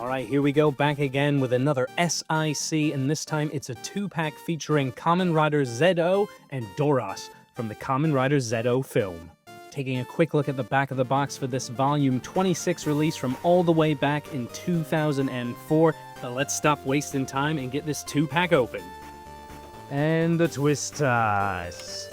Alright, here we go, back again with another S.I.C, and this time it's a 2-pack featuring Kamen Rider ZO and Doras from the Kamen Rider ZO film. Taking a quick look at the back of the box for this Vol.26 release from all the way back in 2004, but let's stop wasting time and get this 2-pack open. And the twist ties.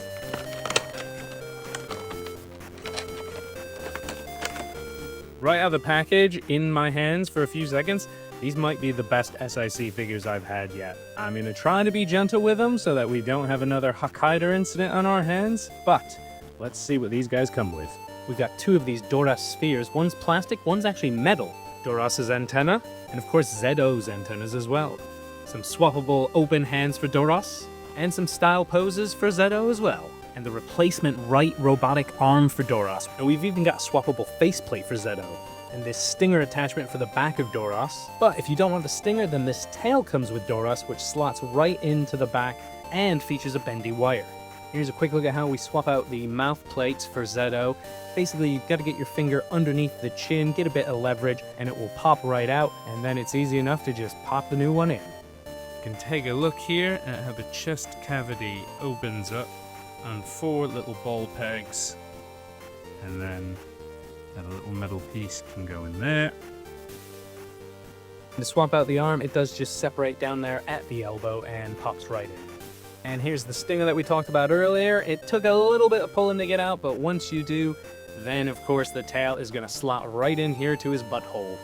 Right out of the package, in my hands for a few seconds, these might be the best S.I.C figures I've had yet. I'm going to try to be gentle with them so that we don't have another Hakaider incident on our hands, but let's see what these guys come with. We've got 2 of these Doras spheres. One's plastic, one's actually metal. Doras' antenna, and of course ZO's antennas as well. Some swappable open hands for Doras, and some style poses for ZO as well. And the replacement right robotic arm for Doras. And we've even got a swappable faceplate for ZO. And this stinger attachment for the back of Doras. But if you don't want the stinger, then this tail comes with Doras, which slots right into the back and features a bendy wire. Here's a quick look at how we swap out the mouth plates for ZO. Basically, you've got to get your finger underneath the chin, get a bit of leverage, and it will pop right out. And then it's easy enough to just pop the new one in. You can take a look here at how the chest cavity opens up on 4 little ball pegs, and then a little metal piece can go in there. To swap out the arm, it does just separate down there at the elbow and pops right in. And here's the stinger that we talked about earlier. It took a little bit of pulling to get out, but once you do, then of course the tail is going to slot right in here to his butthole.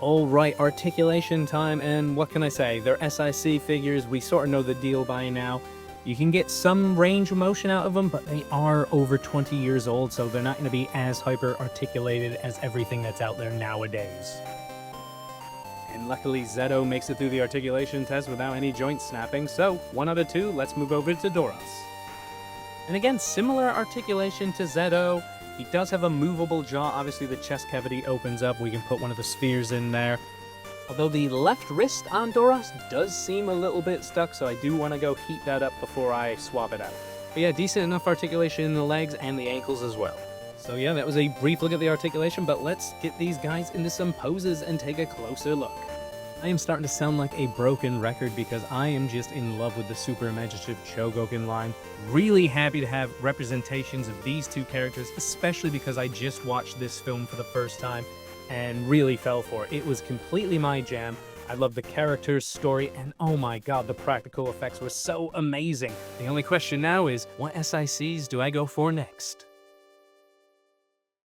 Alright, articulation time, and what can I say? They're S.I.C figures, we sort of know the deal by now. You can get some range of motion out of them, but they are over 20 years old, so they're not going to be as hyper-articulated as everything that's out there nowadays. And luckily ZO makes it through the articulation test without any joint snapping, so 1 out of 2, let's move over to Doras. And again, similar articulation to ZO. He does have a movable jaw. Obviously the chest cavity opens up. We can put one of the spheres in there. Although the left wrist on Doras does seem a little bit stuck, so I do want to go heat that up before I swap it out. But yeah, decent enough articulation in the legs and the ankles as well. So yeah, that was a brief look at the articulation, but let's get these guys into some poses and take a closer look. I am starting to sound like a broken record because I am just in love with the Super Imaginative Chogokin line. Really happy to have representations of these 2 characters, especially because I just watched this film for the first time and really fell for it. It was completely my jam. I love the characters, story, and oh my god, the practical effects were so amazing. The only question now is, what S.I.Cs do I go for next?